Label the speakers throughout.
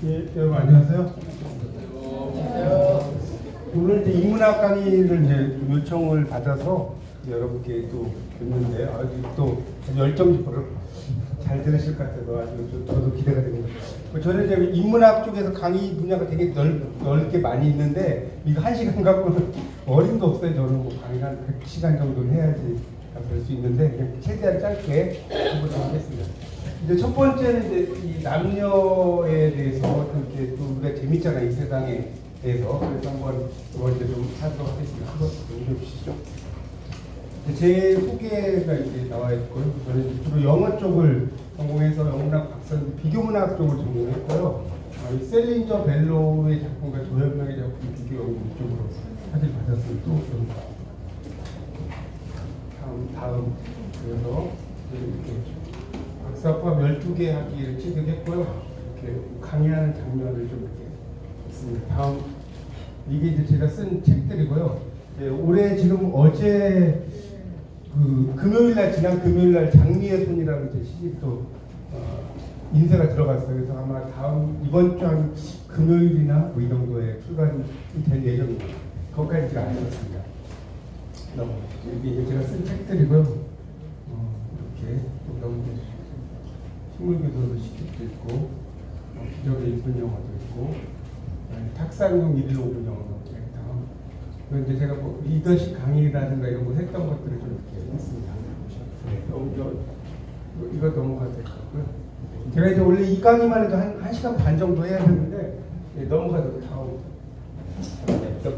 Speaker 1: 예, 여러분 안녕하세요. 오늘 이제 인문학 강의를 이제 요청을 받아서 여러분께 또 듣는데 아주 또 열정적으로 잘 들으실 것 같아서 아주 저도 기대가 됩니다. 저는 이제 인문학 쪽에서 강의 분야가 되게 넓게 많이 있는데 이거 1시간 갖고는 어림도 없어요. 저는 뭐 강의 한 100시간 정도는 해야지 될 수 있는데 최대한 짧게 해보도록 하겠습니다. 이제 첫 번째는 이제 이 남녀에 대해서 이렇게 또 우리가 재밌잖아요. 이 세상에 대해서. 그래서 한번 이제 좀 하도록 하겠습니다. 한번 좀 주시죠. 제 소개가 이제 나와 있고요. 저는 주로 영어 쪽을 전공해서 영문학 박사인데 비교문학 쪽을 전공했고요. 셀린저 벨로우의 작품과 조현명의 작품 비교 연구 쪽으로 사실 받았어요. 또 다음 그래서 이렇게 박사 포함 12개 학기를 취득했고요. 이렇게 강의하는 장면을 좀 이렇게 있습니다. 다음 이게 이제 제가 쓴 책들이고요. 올해 지금 어제 금요일날 지난 금요일날 장미의 손이라는 제 시집도 인쇄가 들어갔어요. 그래서 아마 다음 이번 주 한 금요일이나 뭐 이 정도에 출간이 될 예정입니다. 그것까지 제가 안 썼습니다. 이게 제가 쓴 책들이고요. 이렇게 또 식물교도도 시집도 있고 기적의 일본 영화도 있고 탁상용 115분 영화도 있고 다음 이제 제가 뭐 리더십 강의라든가 이런 거 했던 것들을 좀 이렇게 했습니다. 이거 넘어가도 될 것 같고요. 제가 이제 원래 이 강의만 해도 한 1시간 반 정도 해야 되는데 넘어가도 다음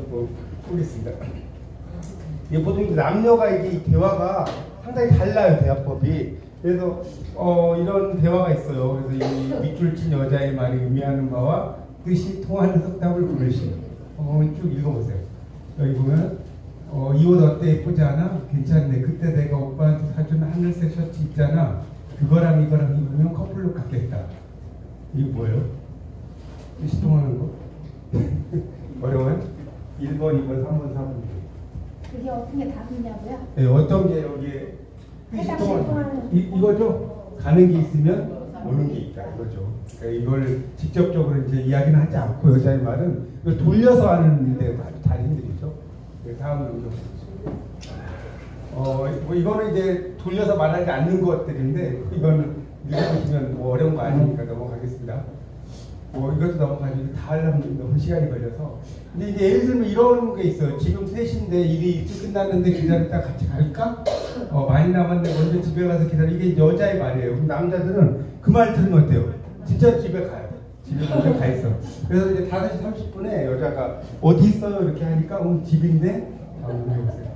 Speaker 1: 뭐 보겠습니다. 보통 남녀가 이게 대화가 상당히 달라요. 대화법이. 그래서 이런 대화가 있어요. 그래서 이 밑줄 친 여자의 말이 의미하는 바와 뜻이 통하는 석답을 고르시. 쭉 읽어보세요. 여기 보면 이 옷 어때? 예쁘지 않아? 괜찮네. 그때 내가 오빠한테 사준 하늘색 셔츠 있잖아. 그거랑 이거랑 입으면 커플룩 같겠다. 이게 뭐예요? 뜻이 통하는 거? 어려워요? 1번, 2번, 3번, 4번.
Speaker 2: 그게 어떻게 다르냐고요?
Speaker 1: 네, 어떤 게 여기에 뜻이 통하는 이거죠? 가는 게 있으면 오는 게 있다 이거죠. 그러니까 이걸 직접적으로 이제 이야기는 하지 않고 여자의 말은 이걸 돌려서 하는데 아주 다른 힘들이죠. 다음 넘겨 뭐 이거는 이제 돌려서 말하지 않는 것들인데 이거는 읽어보시면 뭐 어려운 거 아니니까 넘어가겠습니다. 이것도 넘어가지고 다 하려면 너무 시간이 걸려서. 근데 이제 예를 들면 이런 게 있어요. 지금 3시인데 일이 일찍 끝났는데 기다렸다 같이 갈까? 많이 남았는데 먼저 집에 가서 기다려. 이게 여자의 말이에요. 그럼 남자들은 그 말 들으면 어때요? 진짜 집에 가요. 집에 먼저 가 있어. 그래서 이제 5시 30분에 여자가 어디 있어요? 이렇게 하니까 집인데? 물어보세요.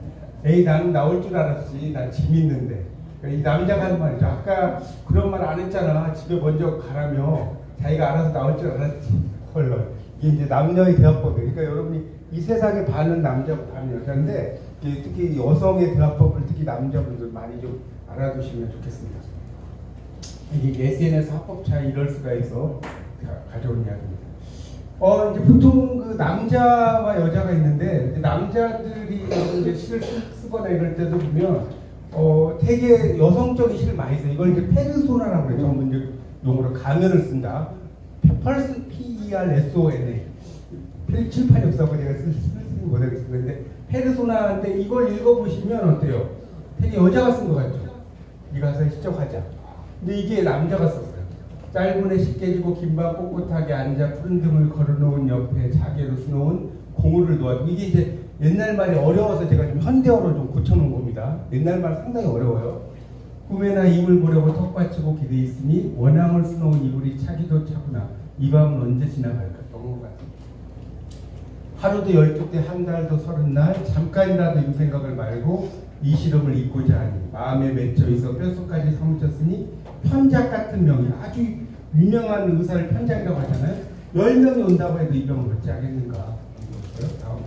Speaker 1: 에이 나는 나올 줄 알았지. 난 집 있는데. 이 남자가 하는 말이죠. 아까 그런 말 안 했잖아. 집에 먼저 가라며. 자기가 알아서 나올 줄 알았지. 헐. 이게 이제 남녀의 대화법이에요. 그러니까 여러분이 이 세상의 반은 남자고 반은 여자인데 특히 여성의 대화법을 특히 남자분들 많이 좀 알아두시면 좋겠습니다. 이게 SNS 합법 차이 이럴 수가 있어 가져온 이야기입니다. 이제 보통 그 남자와 여자가 있는데 남자들이 이제 시를 쓰거나 이럴 때도 보면 되게 여성적인 시를 많이 써요. 이걸 이제 페르소나라고 그래요. 전문적 용어로 가면을 쓴다. P-E-R-S-O-N-A. 칠판이 없어서 제가 쓰지 못하겠습니다. 근데 페르소나인데 이걸 읽어보시면 어때요? 되게 여자가 쓴 것 같죠? 이 가사에 시적하자. 근데 이게 남자가 썼어요. 짧은 애 쉽게 지고 긴밤 꼿꼿하게 앉아 푸른 등을 걸어놓은 옆에 자개로 수놓은 공우를 놓아주고. 이게 이제 옛날 말이 어려워서 제가 좀 현대어로 좀 고쳐놓은 겁니다. 옛날 말 상당히 어려워요. 꿈에나 이불 보려고 턱 받치고 기대 있으니 원앙을 수놓은 이불이 차기도 차구나. 이 밤은 언제 지나갈까? 너무 같아. 하루도 12대 한 달도 30날 잠깐이라도 이 생각을 말고 이 시름을 잊고자 하니 마음에 맺혀 있어 뼛속까지 사무쳤으니 편작 같은 명이 아주 유명한 의사를 편작이라고 하잖아요. 10명이 온다고 해도 이 병을 어찌 하겠는가. 다음.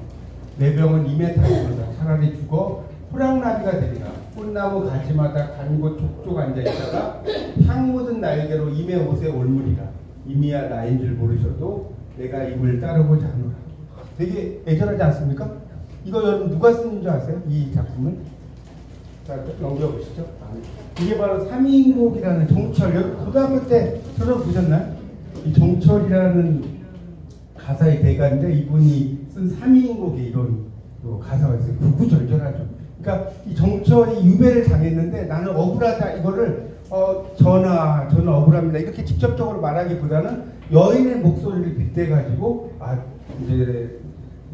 Speaker 1: 내 병은 임에 타고보다 차라리 죽어 호랑나비가 되리라. 꽃나무 가지마다 간곳 족족 앉아있다가 향 묻은 날개로 임의 옷에 올무리라. 이미야 나인 줄 모르셔도 내가 임을 따르고자 하노라. 되게 애절하지 않습니까? 이거 여러분 누가 쓰는 줄 아세요? 이 작품을? 자, 넘겨보시죠. 이게 바로 삼인곡이라는 정철. 고등학교 때 들어보셨나요? 이 정철이라는 가사의 대가인데 이분이 쓴 3인곡에 이런 가사가 있어요. 구구절절하죠. 그러니까 이 정철이 유배를 당했는데 나는 억울하다 이거를 전하 억울합니다 이렇게 직접적으로 말하기보다는 여인의 목소리를 빗대가지고 이제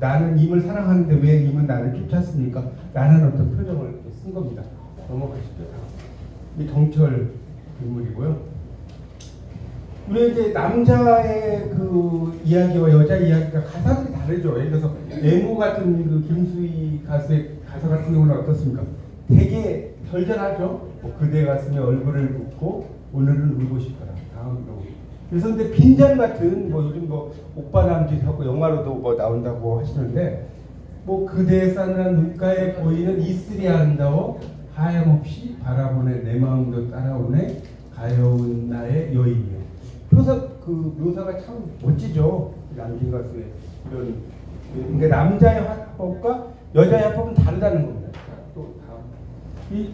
Speaker 1: 나는 임을 사랑하는데 왜 임은 나를 쫓았습니까? 라는 어떤 표정을 이렇게 쓴 겁니다. 넘어가시죠. 이 정철 인물이고요. 우리 이제 남자의 그 이야기와 여자 이야기가 가사들이 다르죠. 예를 들어서 애모 같은 그 김수희 가수의 가사 같은 경우는 어떻습니까? 되게 절절하죠. 뭐 그대 가슴에 얼굴을 묻고 오늘은 울고 싶어라. 다음 경우. 그래서 근데 빈잔 같은 뭐 요즘 뭐 오빠 남짓하고 영화로도 뭐 나온다고 하시는데 뭐 그대의 싸늘한 눈가에 보이는 이슬이 아름다워 하염없이 바라보네 내 마음도 따라오네 가여운 나의 여인이요. 그래서 그 묘사가 참 멋지죠. 남진 가수의 이런. 그러니까 남자의 화법과 여자의 화법은 다르다는 겁니다. 또 다음.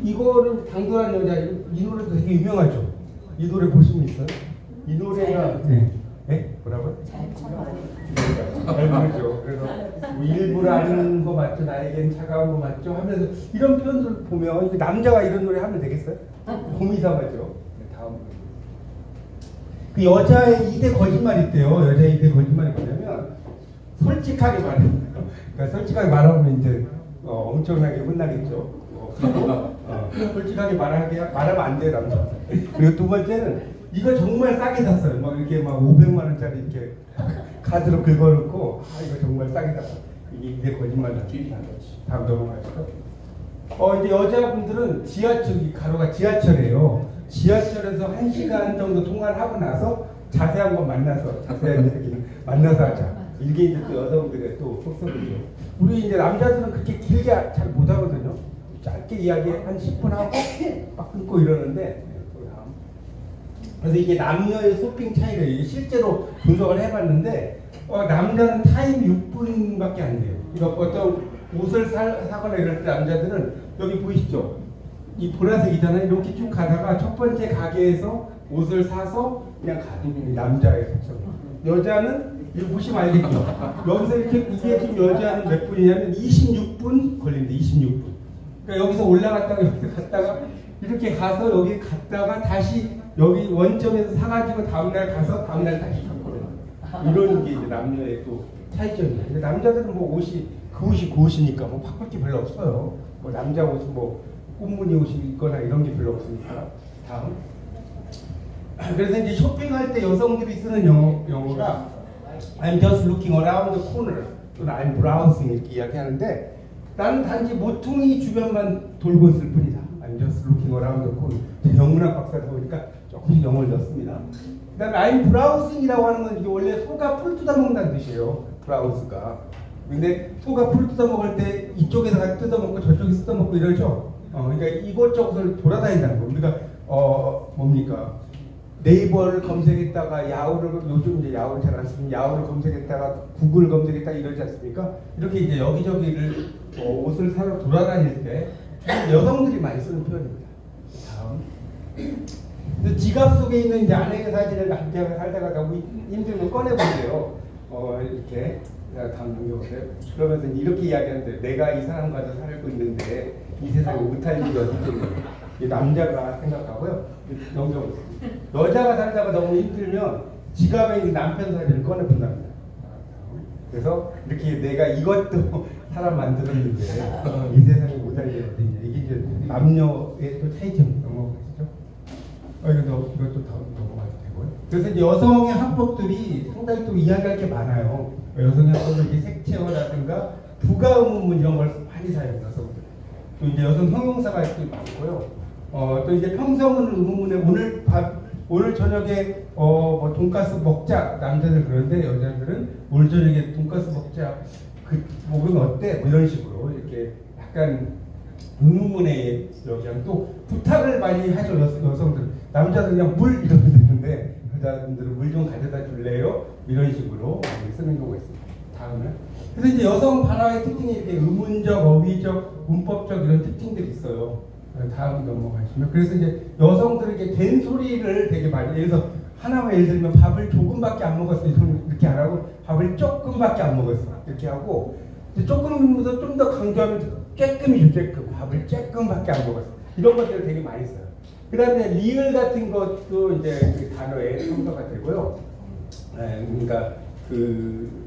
Speaker 1: 이거는 당돌한 여자 이 노래도 되게 유명하죠. 이 노래 보신 분 있어요? 이 노래가 네? 뭐라고요? 잘 모르죠. 그래서 뭐 일부러 아는 거 맞죠? 나에겐 차가운 거 맞죠? 하면서 이런 표현들 보면 남자가 이런 노래 하면 되겠어요? 고미사마죠. 네, 다음. 그 여자의 2대 거짓말이 있대요. 여자의 2대 거짓말이 뭐냐면 솔직하게 말하는 거예요. 그러니까 솔직하게 말하면 이제 엄청나게 혼나겠죠. 솔직하게 말하면 안 돼요, 남자. 그리고 두 번째는 이거 정말 싸게 샀어요. 막 이렇게 막 500만 원짜리 이렇게 카드로 긁어놓고 이거 정말 싸게 샀어. 이게 거짓말 같은 다음 넘어가시죠. 이제 여자분들은 지하철, 가로가 지하철이에요. 지하철에서 1시간 정도 통화를 하고 나서 자세한 건 자세한 얘기는 만나서 하자. 이게 이제 또 여성들의 또 속성이죠. 우리 이제 남자들은 그렇게 길게 잘 못하거든요. 짧게 이야기 한 10분 하고 막 끊고 이러는데. 그래서 이게 남녀의 쇼핑 차이가 이게 실제로 분석을 해봤는데 남자는 타임 6분밖에 안 돼요. 그러니까 어떤 옷을 사거나 이럴 때 남자들은 여기 보이시죠? 이 보라색이잖아요. 이렇게 쭉 가다가 첫 번째 가게에서 옷을 사서 그냥 가는 남자의 속성. 여자는 이거 보시면 알겠죠? 여기서 이렇게 이게 지금 여자는 몇 분이냐면 26분 걸립니다. 26분. 그러니까 여기서 올라갔다가 여기 갔다가 이렇게 가서 여기 갔다가 다시 여기 원점에서 사가지고 다음날 가서 다음날 다시 갔거든요. 이런 게 이제 남녀의 또 차이점이에요. 근데 남자들은 뭐 옷이 그 옷이니까 뭐 바꿀 게 별로 없어요. 뭐 남자 옷은 뭐 꽃무늬 옷이 있거나 이런 게 별로 없으니까. 다음. 그래서 이제 쇼핑할 때 여성들이 쓰는 영어가 I'm just looking around the corner 또는 I'm browsing 이렇게 이야기하는데 나는 단지 모퉁이 주변만 돌고 있을 뿐이다. I'm just looking around the corner. 영문학 박사다 보니까 조금씩 영어를 넣습니다. 그 다음에 I'm browsing이라고 하는 건 이게 원래 소가 풀 뜯어먹는다는 뜻이에요. browse가. 근데 소가 풀 뜯어먹을 때 이쪽에서 뜯어먹고 저쪽에서 뜯어먹고 이러죠. 그러니까 이곳저곳을 돌아다닌다는 거. 우리가 뭡니까? 네이버를 검색했다가 야후를 요즘 이제 야후를 잘 안 쓰면 야후를 검색했다가 구글 검색했다 이러지 않습니까? 이렇게 이제 여기저기를 옷을 사러 돌아다닐 때 여성들이 많이 쓰는 표현입니다. 다음. 지갑 속에 있는 이제 아내의 사진을 남자가 살다가 너무 힘들면 꺼내보세요. 이렇게 다음 넘겨보세요. 그러면서 이렇게 이야기하는데 내가 이 사람과도 살고 있는데 이 세상에 못할 일이 어디 있겠냐. 남자가 생각하고요. 넘겨보세요. 여자가 살다가 너무 힘들면 지갑에 있는 남편 사진을 꺼내본답니다. 그래서 이렇게 내가 이것도 사람 만들었는데 이 세상에 못할 일이 어디 있냐. 이게 이제 남녀의 또 차이점 넘어가시죠. 이것도 다 넘어가도 되고요. 그래서 이제 여성의 합법들이 상당히 또 이야기할 게 많아요. 여성의 합법은 이제 색채어라든가 부가 의문문 이런 걸 많이 사용해요. 여성들. 또 이제 여성 형용사가 또 많고요. 또 이제 평서문 의문문에 오늘 저녁에 뭐 돈가스 먹자 남자들 그러는데 여자들은 오늘 저녁에 돈가스 먹자 그 목은 어때? 뭐 이런 식으로 이렇게 약간 의문문에 여기랑 또 부탁을 많이 하죠. 여성들 남자들은 그냥 물 이러면 되는데 여자분들은 물 좀 가져다 줄래요? 이런 식으로 쓰는 경우가 있습니다. 다음은 그래서 이제 여성 발화의 특징이 이렇게 의문적, 어휘적, 문법적 이런 특징들이 있어요. 다음 넘어가시면 그래서 이제 여성들에게 된 소리를 되게 많이 예를 들어서 하나만 예를 들면 밥을 조금밖에 안 먹었어요. 이렇게 안 하고 밥을 조금밖에 안 먹었어. 이렇게 하고 조금보다 좀 더 강조하면 조금이죠. 조금. 밥을 조금밖에 안 먹었어. 이런 것들을 되게 많이 써요. 그 다음에 리을 같은 것도 이제 그 단어에 첨가가 되고요. 그러니까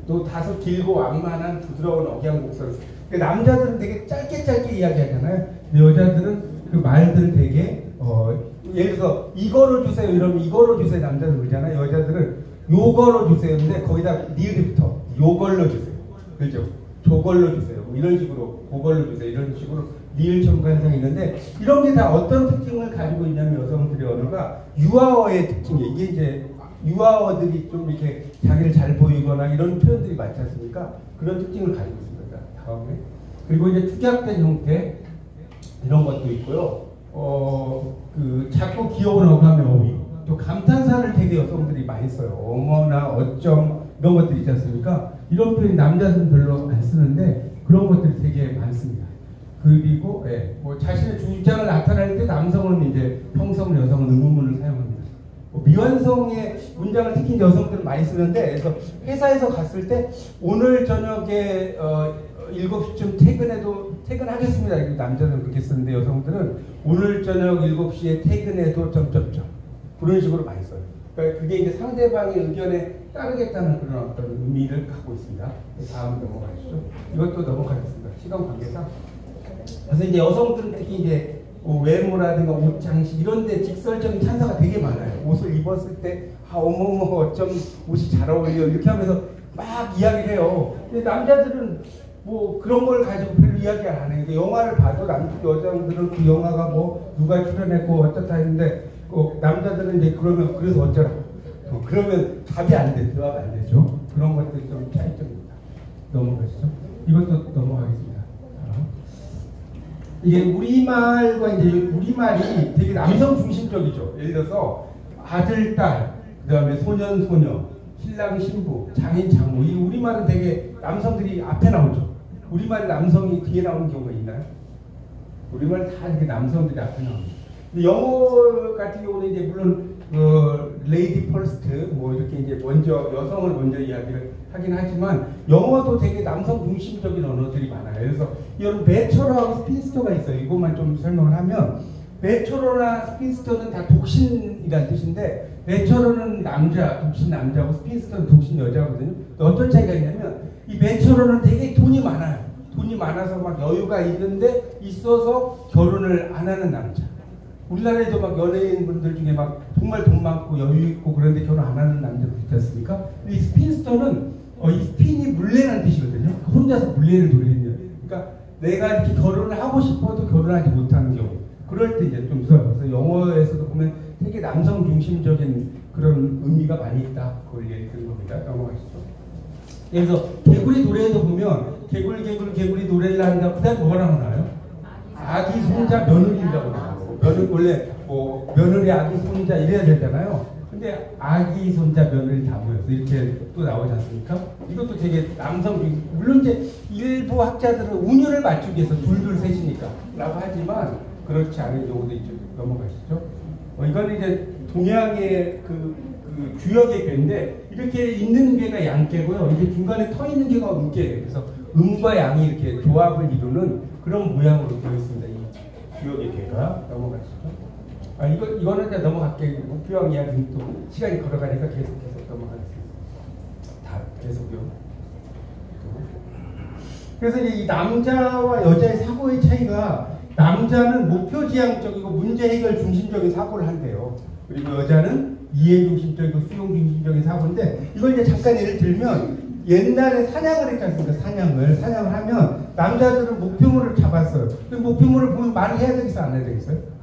Speaker 1: 또 다소 길고 완만한 부드러운 억양 목소리. 그러니까 남자들은 되게 짧게 이야기하잖아요. 근데 여자들은 그 말들을 되게 예를 들어서 이거로 주세요 이러면 이거로 주세요 남자들 그러잖아요. 여자들은 요거로 주세요. 근데 거기다 리을이 붙어. 요걸로 주세요. 그렇죠? 저걸로 주세요. 뭐 이런 식으로 그걸로 주세요. 이런 식으로 리을 첨가 현상이 있는데 이런 게 다 어떤 특징을 가지고 있냐면 여성들의 언어가 유아어의 특징이에요. 이게 이제 유아어들이 좀 이렇게 자기를 잘 보이거나 이런 표현들이 많지 않습니까? 그런 특징을 가지고 있습니다. 다음에 그리고 이제 축약된 형태 이런 것도 있고요. 작고 귀여운 어감의 어휘 또 감탄사를 되게 여성들이 많이 써요. 어머나 어쩜 이런 것들이 있지 않습니까? 이런 표현 남자들은 별로 안 쓰는데 그런 것들이 되게 많습니다. 그리고 뭐 자신의 주장을 나타낼 때 남성은 이제 평성을 여성은 의문문을 사용합니다. 미완성의 문장을 특히 여성들은 많이 쓰는데 그래서 회사에서 갔을 때 오늘 저녁에 7시쯤 퇴근하겠습니다. 남자들은 그렇게 쓰는데 여성들은 오늘 저녁 7시에 퇴근해도 점점점 그런 식으로 많이 써요. 그러니까 그게 이제 상대방의 의견에 따르겠다는 그런 어떤 의미를 갖고 있습니다. 다음 넘어가시죠. 이것도 넘어가겠습니다. 시간 관계상. 그래서 이제 여성들은 특히 이제 외모라든가 옷 장식 이런 데 직설적인 찬사가 되게 많아요. 옷을 입었을 때 어머머 어쩜 옷이 잘 어울려 이렇게 하면서 막 이야기를 해요. 근데 남자들은 뭐 그런 걸 가지고 별로 이야기 안 해요. 영화를 봐도 여자들은 그 영화가 뭐 누가 출연했고 어떻다 했는데 남자들은 이제 그러면 그래서 어쩌라고 그러면 답이 안 돼. 대화가 안 되죠. 그런 것들이 좀 차이점입니다. 넘어가시죠. 이것도 넘어가겠습니다. 이게 우리말과 이제 우리말이 되게 남성 중심적이죠. 예를 들어서 아들, 딸, 그 다음에 소년, 소녀, 신랑, 신부, 장인, 장모. 이 우리말은 되게 남성들이 앞에 나오죠. 우리말이 남성이 뒤에 나오는 경우가 있나요? 우리말 다 이렇게 남성들이 앞에 나옵니다. 근데 영어 같은 경우는 이제 물론 레이디 퍼스트 뭐 이렇게 이제 먼저 여성을 먼저 이야기를 하긴 하지만 영어도 되게 남성 중심적인 언어들이 많아요. 그래서 이런 배처러하고 스핀스터가 있어요. 이것만 좀 설명을 하면 배처러나 스핀스터는 다 독신이라는 뜻인데 배처러는 남자, 독신 남자고 스핀스터는 독신 여자거든요. 어떤 차이가 있냐면 이 배처러는 되게 돈이 많아요. 돈이 많아서 막 여유가 있어서 결혼을 안 하는 남자. 우리나라에도 막 연예인분들 중에 막 정말 돈 많고 여유 있고 그런데 결혼 안 하는 남자도 있지 않습니까? 이 스핀스터는 이 스핀이 물레라는 뜻이거든요. 혼자서 물레를 돌리는. 그러니까 내가 이렇게 결혼을 하고 싶어도 결혼하지 못하는 경우. 그럴 때 이제 좀 무서워요. 그래서 영어에서도 보면 되게 남성 중심적인 그런 의미가 많이 있다. 그걸 얘기하는 겁니다. 넘어가시죠. 그래서 개구리 노래에도 보면 개구리 노래를 한다고 그다음에 뭐가 나오나요? 아기 손자 며느리라고 나와요. 원래 뭐 며느리 아기 손자 이래야 되잖아요. 근데 아기 손자 며느리 다 모여서 이렇게 또 나오지 않습니까? 이것도 되게 남성 물론 이제 일부 학자들은 운율을 맞추기 위해서 둘둘 셋이니까 라고 하지만 그렇지 않은 경우도 있죠. 넘어가시죠. 이건 이제 동양의 그 주역의 괴인데 이렇게 있는 괴가 양괴고요. 이게 중간에 터 있는 괴가 음괴예요. 그래서 음과 양이 이렇게 조합을 이루는 그런 모양으로 되어 있습니다. 이 주역의 괴가. 넘어가시죠. 이거는 이제 넘어갈게요. 목표형 이야기는 또 시간이 걸어가니까 계속 넘어가겠습니다. 다 계속요. 그래서 이제 이 남자와 여자의 사고의 차이가 남자는 목표지향적이고 문제 해결 중심적인 사고를 한대요. 그리고 여자는 이해 중심적이고 수용 중심적인 사고인데 이걸 이제 잠깐 예를 들면 옛날에 사냥을 했지 않습니까? 사냥을 하면 남자들은 목표물을 잡았어요. 그 목표물을 보면 말을 해야 되겠어요? 안 해야 되겠어요?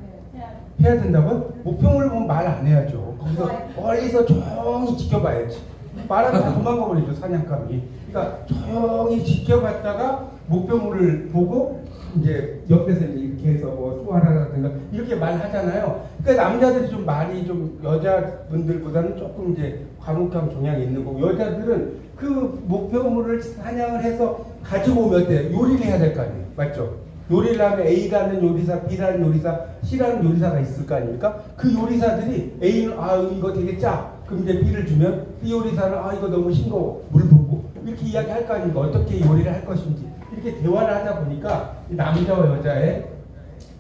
Speaker 1: 해야 된다고요? 목표물을 보면 말 안 해야죠. 거기서 멀리서 조용히 지켜봐야지. 말하면 도망가 버리죠, 사냥감이. 그러니까 조용히 지켜봤다가 목표물을 보고 이제 옆에서 이렇게 해서 뭐 수화라든가 이렇게 말하잖아요. 그러니까 남자들이 좀 말이 좀 여자분들보다는 조금 이제 과묵한 경향이 있는 거고 여자들은 그 목표물을 사냥을 해서 가지고 오면 어때요? 요리를 해야 될 거 아니에요. 맞죠? 요리를 하면 A라는 요리사, B라는 요리사, C라는 요리사가 있을 거 아닙니까? 그 요리사들이 A는 이거 되게 짜. 그럼 이제 B를 주면 B 요리사는 아 이거 너무 싱거워 물 붓고 이렇게 이야기할 거 아닙니까? 어떻게 요리를 할 것인지 이렇게 대화를 하다 보니까 이 남자와 여자의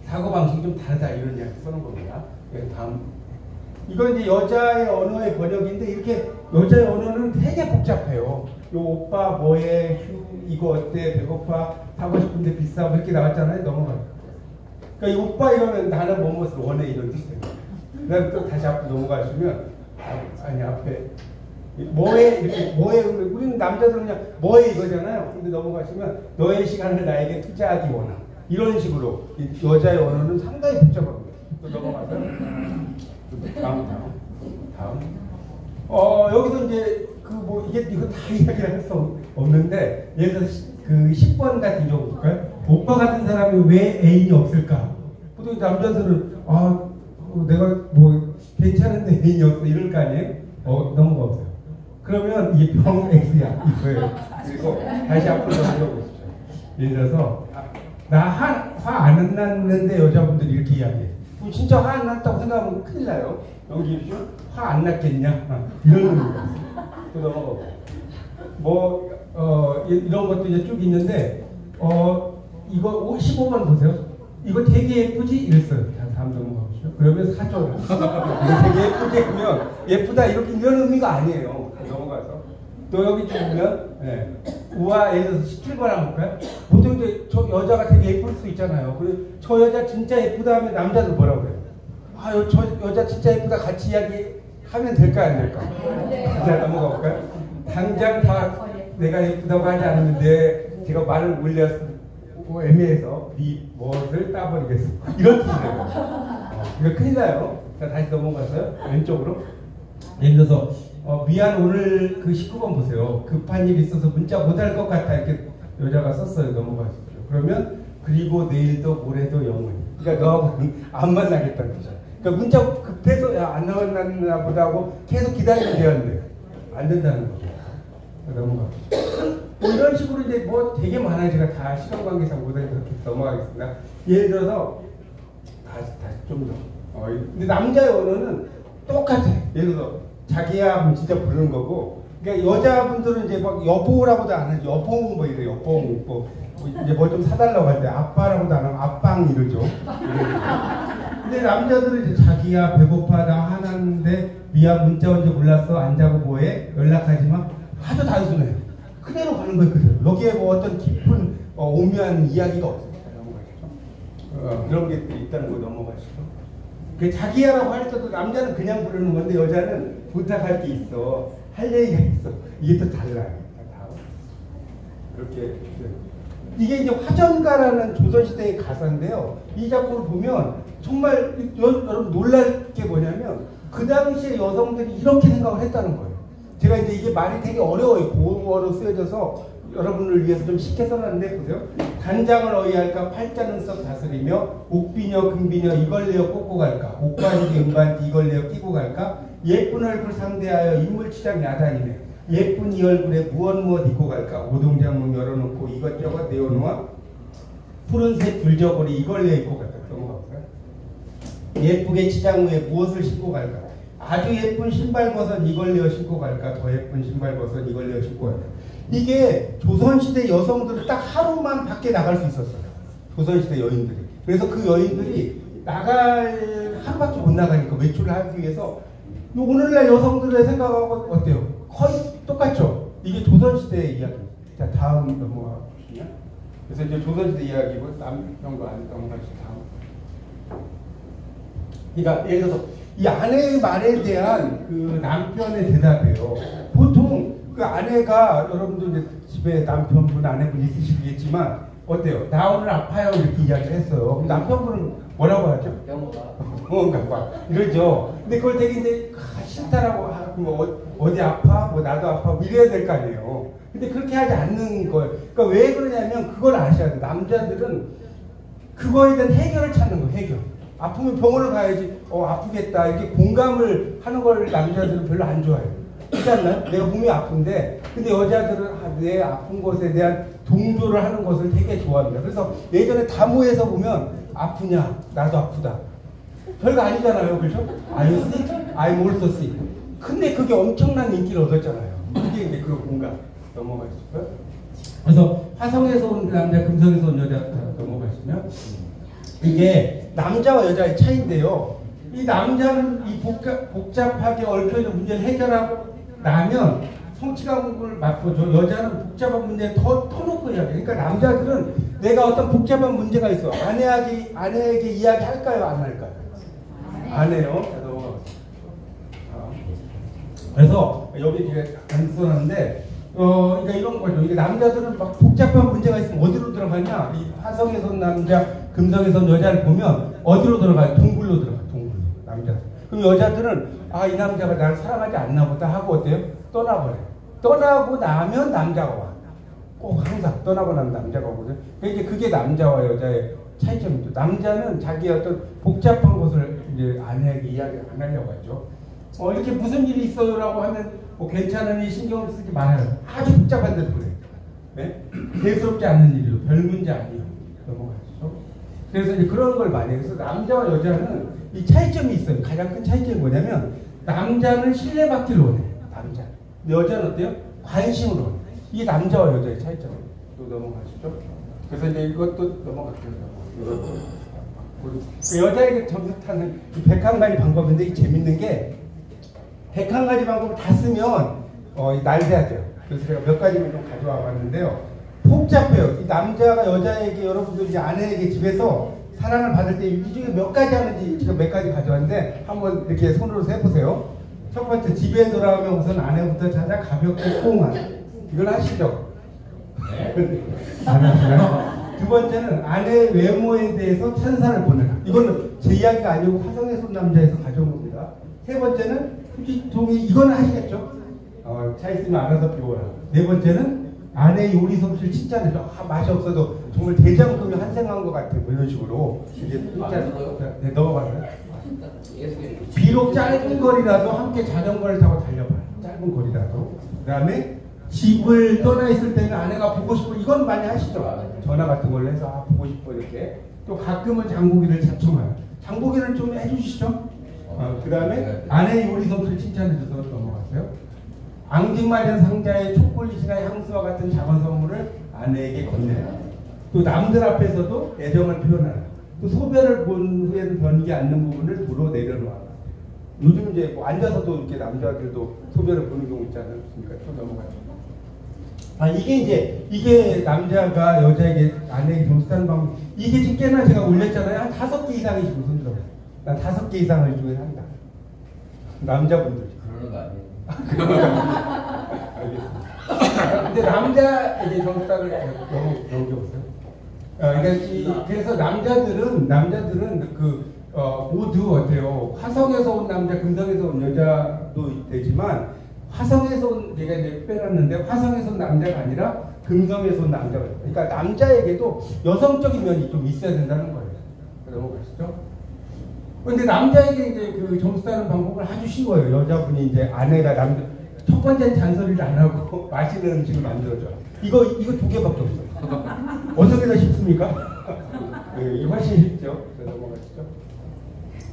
Speaker 1: 사고방식이 좀 다르다 이런 이야기 쓰는 겁니다. 그래서 다음 이건 이제 여자의 언어의 번역인데 이렇게 여자의 언어는 되게 복잡해요. 요 오빠 뭐해 휴 이거 어때 배고파 사고 싶은데 비싸 이렇게 나왔잖아요. 넘어가요. 그러니까 이 오빠 이러면 나는 뭐뭇을 원해 이런 뜻이에요. 그다음 또 다시 앞으로 넘어가시면 아니 앞에 뭐해 이렇게 뭐해 우리는 남자들은 그냥 뭐해 이거잖아요. 근데 넘어가시면 너의 시간을 나에게 투자하기 원함 이런 식으로 여자의 언어는 상당히 복잡합니다. 또 넘어가서 다음 여기서 이제 그 뭐 이거 다 이야기를 할 수 없는데 예를 들어서 그 10번 같은 경우 볼까요? 오빠 같은 사람이 왜 애인이 없을까? 보통 남자들은 내가 뭐 괜찮은데 애인이 없어 이럴 거 아니에요? 너무 없어요. 그러면 이게 병 X야 이거예요. 그리고 다시 앞으로 넘겨보십시오. 예를 들어서 나 화 안 났는데 여자분들이 이렇게 이야기해. 그럼 진짜 화 안 났다고 생각하면 큰일 나요. 여기 화 안 났겠냐? 이런 의미가 또 넘어가고 이런 것도 이제 쭉 있는데 이거 15번 보세요. 이거 되게 예쁘지? 이랬어요. 다음 넘어가보시죠. 그러면 사절. 이거 되게 예쁘지? 그러면 예쁘다 이런 의미가 아니에요. 넘어가서 또 여기 쭉 보면 우와 예를 들어서 17번 한번 볼까요? 보통 이제 저 여자가 되게 예쁠 수 있잖아요. 그리고 저 여자 진짜 예쁘다 하면 남자들 뭐라고 그래요? 저 여자 진짜 예쁘다 같이 이야기하면 될까 안 될까? 자 넘어가 볼까요? 당장 다 내가 예쁘다고 하지 않았는데 제가 말을 올려서 애매해서 네 멋을 따버리겠어 이런 뜻이래요. 이거 큰일 나요. 자 다시 넘어가서요. 왼쪽으로 예를 들어서 미안 오늘 그 19번 보세요. 급한 일 있어서 문자 못 할 것 같아 이렇게 여자가 썼어요. 넘어가십시오. 그러면 그리고 내일도 모레도 영원히 그러니까 너하고 안 만나겠다는 뜻이야. 그러니까 문자 급해서 야 안 나왔나 보다 하고 계속 기다리면 되는데 안 된다는 거죠. 넘어가십시오. 이런 식으로 이제 뭐 되게 많아요. 제가 다 시간 관계상 못하니까 그렇게 넘어가겠습니다. 예를 들어서 다시 좀 더. 근데 남자의 언어는 똑같아. 예를 들어서 자기야 하면 진짜 부르는 거고. 그러니까 여자분들은 이제 막 여보라고도 안 하죠. 여봉 뭐 이래요. 여봉 뭐 이제 뭐 좀 사달라고 할 때 아빠라고도 안 하고 아빵 이러죠. 근데 남자들은 이제 자기야 배고파 나 화났는데 미안 문자 온지 몰랐어 안 자고 뭐해 연락하지 마. 아주 단순해요. 그대로 가는 거예요. 그대로. 여기에 뭐 어떤 깊은 오묘한 이야기가 없어요. 넘어가시죠. 그런 게 있다는 거 넘어가시죠. 그 자기야라고 할 때도 남자는 그냥 부르는 건데 여자는 부탁할 게 있어. 할 얘기가 있어. 이게 또 달라요. 이렇게 이게 이제 화전가라는 조선시대의 가사인데요. 이 작품을 보면 정말 여러분 놀랄 게 뭐냐면 그 당시에 여성들이 이렇게 생각을 했다는 거예요. 제가 이제 이게 말이 되게 어려워요. 고어로 쓰여져서 여러분을 위해서 좀 쉽게 써놨는데 보세요. 단장을 어이할까 팔자는 썩 다스리며 옥비녀 금비녀 이걸 내어 꽂고 갈까 옥반지 은반지 이걸 내어 끼고 갈까 예쁜 얼굴 상대하여 인물치장 야단이네 예쁜 이 얼굴에 무엇 입고 갈까 오동장문 열어놓고 이것저것 내어놓아 푸른색 줄저고리 이걸 내어 입고 갈까 넘어가볼까요? 예쁘게 치장 후에 무엇을 신고 갈까 아주 예쁜 신발 벗은 이걸 내어 신고 갈까 더 예쁜 신발 벗은 이걸 내어 신고 갈까 이게 조선시대 여성들은 딱 하루만 밖에 나갈 수 있었어요. 조선시대 여인들이. 그래서 그 여인들이 하루밖에 못 나가니까 외출을 하기 위해서 오늘날 여성들의 생각하고 어때요? 거의 똑같죠? 이게 조선시대의 이야기입니다. 자 다음 넘어가 보시면 그래서 이제 조선시대 이야기고 남편과 넘어가시죠. 다음. 그러니까 예를 들어서 이 아내의 말에 대한 그 남편의 대답이에요. 보통 그 아내가 여러분도 이제 집에 남편분 아내분 있으시겠지만 어때요? 나 오늘 아파요 이렇게 이야기를 했어요. 남편분은 뭐라고 하죠? 병원 가봐 이러죠. 근데 그걸 되게 이제 싫다라고 하고 어디 아파? 뭐 나도 아파 뭐 이래야 될 거 아니에요. 근데 그렇게 하지 않는 거예요. 그러니까 왜 그러냐면 그걸 아셔야 돼요. 남자들은 그거에 대한 해결을 찾는 거예요. 해결. 아프면 병원을 가야지. 아프겠다 이렇게 공감을 하는 걸 남자들은 별로 안 좋아해요. 그렇지 않나요? 내가 몸이 아픈데 근데 여자들은 내 아픈 것에 대한 동조를 하는 것을 되게 좋아합니다. 그래서 예전에 다모에서 보면 아프냐? 나도 아프다. 별거 아니잖아요. 그렇죠? Are you sick? I'm also sick. 근데 그게 엄청난 인기를 얻었잖아요. 그게 이제 그런 공간 넘어가실까요? 그래서 화성에서 온 남자, 금성에서 온 여자 넘어가시면 이게 남자와 여자의 차이인데요. 이 남자는 이 복잡하게 얽혀있는 문제를 해결하고 나면 성취감을 맛보죠. 여자는 복잡한 문제에 더 터놓고 이야기해요. 그러니까 남자들은 내가 어떤 복잡한 문제가 있어. 아내에게 이야기할까요? 안 할까요? 안 해요. 그래서 여기 이제 안 써놨는데 그러니까 이런 거죠. 이게 남자들은 막 복잡한 문제가 있으면 어디로 들어가냐? 이 화성에서 온 남자, 금성에서 온 여자를 보면 어디로 들어가요? 동굴로 들어가요. 동굴로. 남자들. 그럼 여자들은 아, 이 남자가 나를 사랑하지 않나 보다 하고 어때요? 떠나버려요. 떠나고 나면 남자가 와. 꼭 항상 떠나고 나면 남자가 오거든. 그러니까 그게 남자와 여자의 차이점이죠. 남자는 자기의 어떤 복잡한 것을 이제 아내에게 이야기 안 하려고 하죠. 이렇게 무슨 일이 있어요라고 하면 뭐 괜찮으니 신경을 쓰지 말아요. 아주 복잡한데도 그래. 네? 대수롭지 않는 일로 별 문제 아니에요. 넘어가시죠. 그래서 이제 그런 걸 많이 해요. 그래서 남자와 여자는 이 차이점이 있어요. 가장 큰 차이점이 뭐냐면 남자는 신뢰받기를 원해. 남자. 여자는 어때요? 관심을 원해. 이게 남자와 여자의 차이점이에요. 또 넘어가시죠. 그래서 이제 이것도 넘어갈게요. 여자에게 점수 타는 101가지 방법인데 이 재밌는 게 101가지 방법을 다 쓰면 날려야 돼요. 그래서 제가 몇 가지만 좀 가져와 봤는데요. 복잡해요. 이 남자가 여자에게 여러분들 이제 아내에게 집에서 사랑을 받을 때 이 중에 몇 가지 하는지 제가 몇 가지 가져왔는데 한번 이렇게 손으로 세보세요. 첫 번째, 집에 돌아오면 우선 아내부터 찾아 가볍게 포옹하는. 이걸 하시죠? 안 하시나요? 두 번째는 아내의 외모에 대해서 찬사를 보내라. 이거는 제 이야기가 아니고 화성에서 온 남자에서 가져온 겁니다. 세 번째는 후지통이 이거는 하시겠죠? 차 있으면 알아서 비워라. 네 번째는 아내의 요리 솜씨를 칭찬해줘. 맛이 없어도 정말 대장금이 한생한 것 같아. 뭐 이런 식으로. 이제 네, 넘어가세요. 비록 짧은 거리라도 함께 자전거를 타고 달려봐요. 짧은 거리라도. 그 다음에 집을 떠나 있을 때는 아내가 보고 싶어. 이건 많이 하시죠. 전화 같은 걸 해서 보고 싶어 이렇게. 또 가끔은 장보기를 자청해요. 장보기를 좀 해주시죠. 그 다음에 아내의 요리 솜씨를 칭찬해줘서 넘어갔어요. 앙증맞은 상자에 초콜릿이나 향수와 같은 작은 선물을 아내에게 건네요. 또 남들 앞에서도 애정을 표현하라. 또 소변을 본 후에는 변기 않는 부분을 도로 내려놓아. 요즘 이제 뭐 앉아서도 이렇게 남자들도 소변을 보는 경우 있지 않습니까? 또 넘어가죠. 이게 남자가 여자에게 아내에게 점수 타는 방법. 이게 지금 꽤나 제가 올렸잖아요. 한 5개 이상이 지금 손들어요. 난 5개 이상을 중에 한다. 남자분들.
Speaker 3: 그러는 거 아니에요?
Speaker 1: 알겠습니다. 근데 남자에게 점수 따를 넘겨보세요. 그래서 남자들은 모두 어때요? 화성에서 온 남자, 금성에서 온 여자도 되지만 화성에서 온 얘가 이제 빼놨는데 화성에서 온 남자가 아니라 금성에서 온 남자가 있어요. 그러니까 남자에게도 여성적인 면이 좀 있어야 된다는 거예요. 넘어가시죠? 근데 남자에게 이제 그 점수 따는 방법을 아주 쉬워요. 여자분이 이제 아내가 첫 번째는 잔소리를 안 하고 맛있는 음식을 만들어줘. 이거 2개밖에 없어요. 어떻게 더 쉽습니까? 네, 이거 훨씬 쉽죠. 넘어가시죠.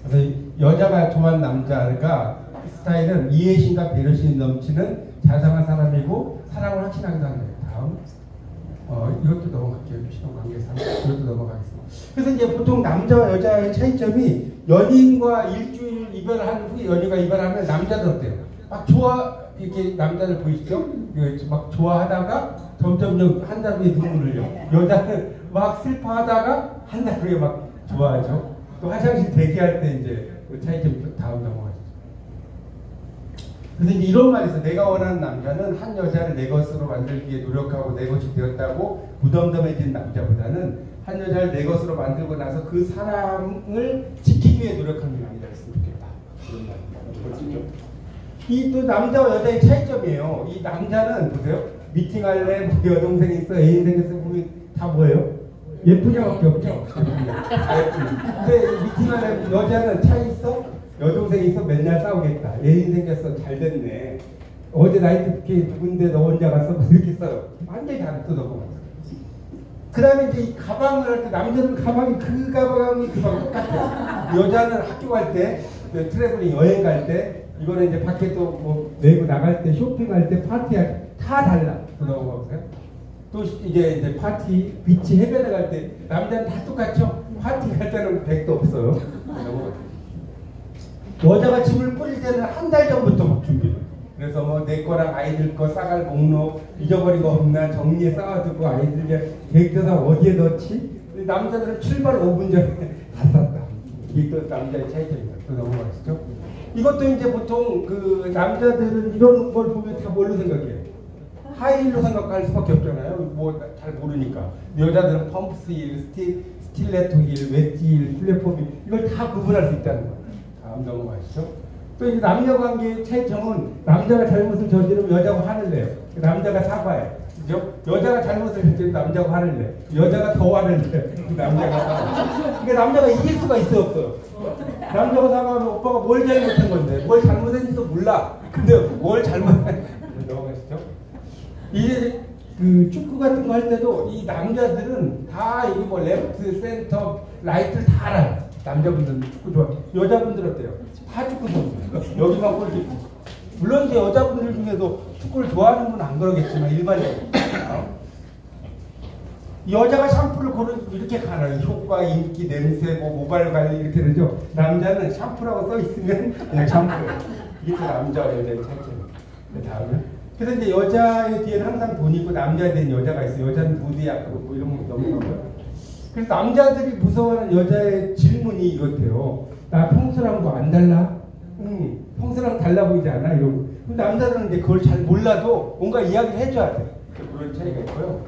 Speaker 1: 그래서 여자가 좋아하는 남자가 스타일은 이해심과 배려심이 넘치는 자상한 사람이고 사랑을 확신하기도 합니다. 다음. 이것도 넘어갈게요. 신혼관계상. 이것도 넘어가겠습니다. 그래서 이제 보통 남자와 여자의 차이점이 연인과 일주일 이별한 후에 연인과 이별하면 남자들 어때요? 막 이렇게 남자들 보이시죠? 막 좋아하다가 점점 한 달 후에 눈물을 흘려. 여자는 막 슬퍼하다가 한 달 후에 막 좋아하죠. 또 화장실 대기할 때 이제 그 차이점 다음 넘어가죠. 그래서 이제 이런 말이 있어요. 내가 원하는 남자는 한 여자를 내 것으로 만들기 위해 노력하고 내 것이 되었다고 무덤덤해진 남자보다는 한 여자를 내 것으로 만들고 나서 그 사람을 지키기 위해 노력하는 남자였으면 좋겠다. 그런 말입니다. 이 또 남자와 여자의 차이점이에요. 이 남자는 보세요. 미팅할래? 뭐 여동생 있어? 애인 생겼어? 보면 다 뭐예요? 예쁘냐밖에 없죠. 근데 미팅할래? 여자는 차 있어? 여동생 있어? 맨날 싸우겠다. 애인 생겼어? 잘 됐네. 어제 나이트 부케 누군데 너 혼자 갔어? 이렇게 써요. 완전히 다른 뜯어보고. 그 다음에 이제 이 가방을 할 때 남자는 가방이 그 가방이 그거랑 똑같아요. 여자는 학교 갈 때, 트래블링 여행 갈 때 이거는 이제 밖에 또 뭐 내고 나갈 때 쇼핑할 때 파티할 때 다 달라. 또 넘어가보세요. 또 이게 이제 파티 비치 해변에 갈 때 남자는 다 똑같죠. 파티 갈 때는 100도 없어요. 여자가 짐을 뿌릴 때는 한 달 전부터 막 준비해요. 그래서 뭐 내 거랑 아이들 거 싸갈 목록 잊어버린 거 없나 정리해 쌓아두고 아이들 이제 계획대사 어디에 넣지? 남자들은 출발 5분 전에 다 쌌다. 이게 또 남자의 차이점입니다. 또 넘어가시죠. 이것도 이제 보통 그 남자들은 이런 걸 보면 다 뭘로 생각해요? 하이힐로 생각할 수밖에 없잖아요. 뭐 잘 모르니까. 여자들은 펌프스 힐, 스틸레토 힐, 웨지 힐, 플랫폼 힐 이걸 다 구분할 수 있다는 거예요. 다음 넘어가시죠. 또 이 남녀관계의 차이점은 남자가 잘못을 저지르면 여자가 화를 내요. 남자가 사과해. 그죠? 여자가 잘못을 저지르면 남자가 화를 내. 여자가 더 화를 내. 남자가 사과해. 그러니까 남자가 이길 수가 있어요, 없어요? 남자가 사과하면 오빠가 뭘 잘못한 건데 뭘 잘못했는지도 몰라. 근데 뭘 잘못한 넘어가시죠. 이제 그 축구 같은 거 할 때도 이 남자들은 다 이게 뭐 레프트, 센터, 라이트를 다 알아요. 남자분들은 축구 좋아. 여자분들 어때요? 다 축구 선수. 여기만 골키퍼. 물론 이제 여자분들 중에도 축구를 좋아하는 분은 안 그러겠지만 일반적으로. 여자가 샴푸를 고르 이렇게 가나요? 효과, 인기, 냄새, 뭐 모발 관리 이렇게 되죠. 남자는 샴푸라고 써 있으면 그냥 샴푸예요. 이게 또 남자와 여자의 차이점이에요. 다음에. 그래서 이제 여자의 뒤에는 항상 돈이 있고 남자에 대한 여자가 있어요. 여자는 무디야 뭐 이런 거 넘어가고요. 그래서 남자들이 무서워하는 여자의 질문이 이것대요. 나 평소랑 뭐 안 달라? 평소랑 달라 보이지 않아? 이러고. 근데 남자들은 이제 그걸 잘 몰라도 뭔가 이야기를 해줘야 돼. 그런 차이가 있고요.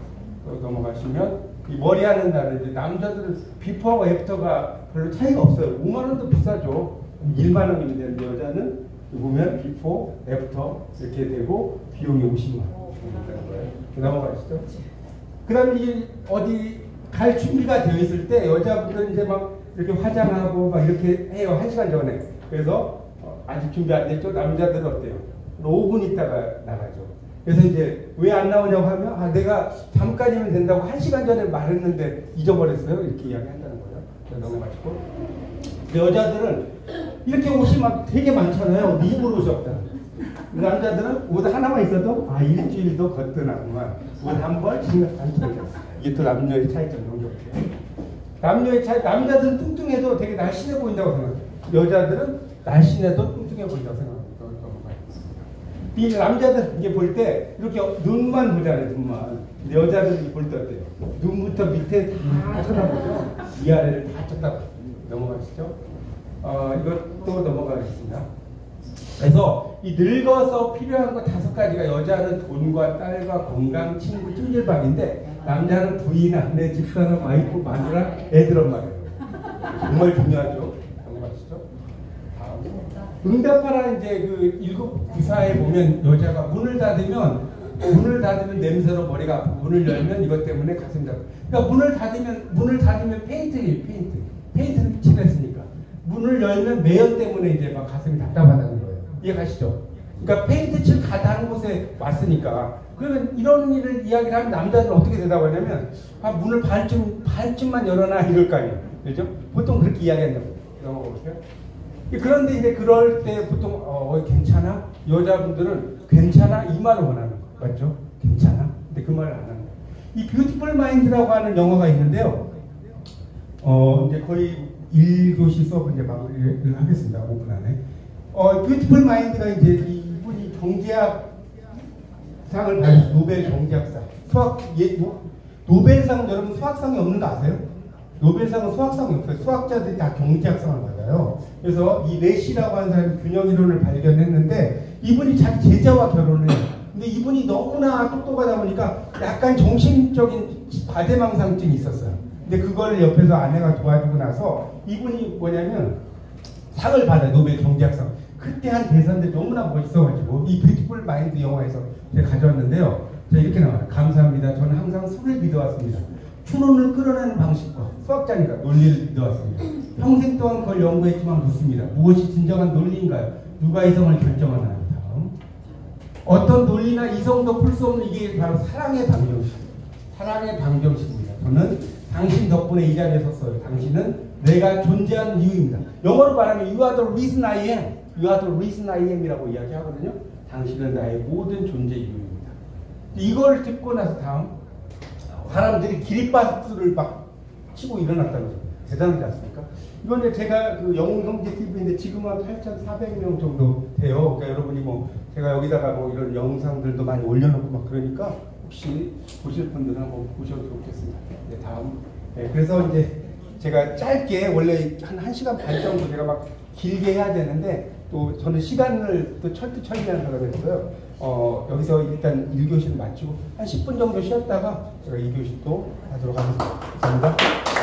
Speaker 1: 넘어가시면 이 머리 하는 날은 이제 남자들은 비포하고 애프터가 별로 차이가 없어요. 5만 원도 비싸죠. 1만 원이면 되는데 여자는 보면 비포, 애프터 이렇게 되고 비용이 50만 원 된다는 거예요. 넘어가시죠. 그 다음에 이 어디 갈 준비가 되어 있을 때 여자분들은 이제 막 이렇게 화장하고 막 이렇게 해요. 1시간 전에. 그래서 아직 준비 안 됐죠? 남자들은 어때요? 5분 있다가 나가죠. 그래서 이제 왜 안 나오냐고 하면 아 내가 잠깐이면 된다고 1시간 전에 말했는데 잊어버렸어요. 이렇게 이야기한다는 거예요. 넘어가시고. 여자들은 이렇게 옷이 막 되게 많잖아요. 입을 옷이 없다. 남자들은 옷 하나만 있어도 아 일주일도 거뜬하구만. 옷 한 벌 생각 안 차려. 이게 또 남녀의 차이점 너무 좋게. 남녀의 차이. 남자들은 뚱뚱해도 되게 날씬해 보인다고 생각해요. 여자들은 날씬해도 뚱뚱해 보인다고 생각합니다. 이 남자들 이게 볼 때 이렇게 눈만 보잖아요. 눈만. 근데 여자들이 볼 때 어때요? 눈부터 밑에 다 쳐다보죠. 위아래를 다 쳐다보죠. 넘어가시죠. 이것도 넘어가겠습니다. 그래서 이 늙어서 필요한 거 5가지가 여자는 돈과 딸과 건강, 친구, 찜질방인데 남자는 부인, 아내, 집사람, 와이프, 마누라, 애들 엄마예요. 정말 중요하죠. 넘어가시죠. 응답하라 이제 그 1994에 보면 여자가 문을 닫으면 냄새로 머리가 아프고 문을 열면 이것 때문에 가슴이 아프고. 그러니까 문을 닫으면 페인트를 칠했으니까 문을 열면 매연 때문에 이제 막 가슴이 답답하다는 거예요. 이해가시죠? 그러니까 페인트 칠 가다는 곳에 왔으니까. 그러면 이런 일을 이야기를 하면 남자들은 어떻게 대답하냐면 아 문을 반쯤만 열어놔 이럴 거 아니에요. 그렇죠? 보통 그렇게 이야기한다고. 넘어가보세요. 그런데 이제 그럴 때 보통 괜찮아? 여자분들은 괜찮아? 이 말을 원하는 거 맞죠? 괜찮아? 근데 그 말을 안 하는 거예요. 이 뷰티풀 마인드라고 하는 영화가 있는데요. 이제 거의 1교시 수업을 이제 마무리를 하겠습니다. 5분 안에. 뷰티풀 마인드가 이제 이분이 경제학상을 받은 노벨 경제학상. 노벨상 여러분 수학상이 없는 거 아세요? 노벨상은 수학상이 없어요. 수학자들이 다 경제학상을 받아요. 그래서 이 레시라고 하는 사람이 균형 이론을 발견했는데 이분이 자기 제자와 결혼을 해요. 근데 이분이 너무나 똑똑하다 보니까 약간 정신적인 과대망상증이 있었어요. 근데 그거를 옆에서 아내가 도와주고 나서 이분이 뭐냐면 상을 받아요. 노벨 경제학상. 그때 한 대사인데 너무나 멋있어가지고 이 뷰티풀 마인드 영화에서 제가 가져왔는데요. 자 이렇게 나와요. 감사합니다. 저는 항상 술을 믿어왔습니다. 추론을 끌어내는 방식과 수학자니까 논리를 믿어왔습니다. 평생 동안 그걸 연구했지만 묻습니다. 무엇이 진정한 논리인가요? 누가 이성을 결정하나요? 다음. 어떤 논리나 이성도 풀 수 없는 이게 바로 사랑의 방정식. 사랑의 방정식입니다. 저는 당신 덕분에 이 자리에 섰어요. 당신은 내가 존재하는 이유입니다. 영어로 말하면 You are the reason I am. You are the reason I am이라고 이야기하거든요. 당신은 나의 모든 존재 이유입니다. 이걸 듣고 나서 다음 사람들이 기립박수를 막 치고 일어났다는 거죠. 대단하지 않습니까? 이건 제가 그 영웅형제 TV인데 지금 한 8,400명 정도 돼요. 그러니까 여러분이 뭐 제가 여기다가 뭐 이런 영상들도 많이 올려놓고 막 그러니까 혹시 보실 분들은 한번 보셔도 좋겠습니다. 네, 다음. 네, 그래서 이제 제가 짧게 원래 한 1시간 반 정도 제가 막 길게 해야 되는데 또 저는 시간을 또 철두철미한 사람이라서요. 여기서 일단 1교시를 마치고 한 10분 정도 쉬었다가 제가 2교시 또 하도록 하겠습니다. 감사합니다.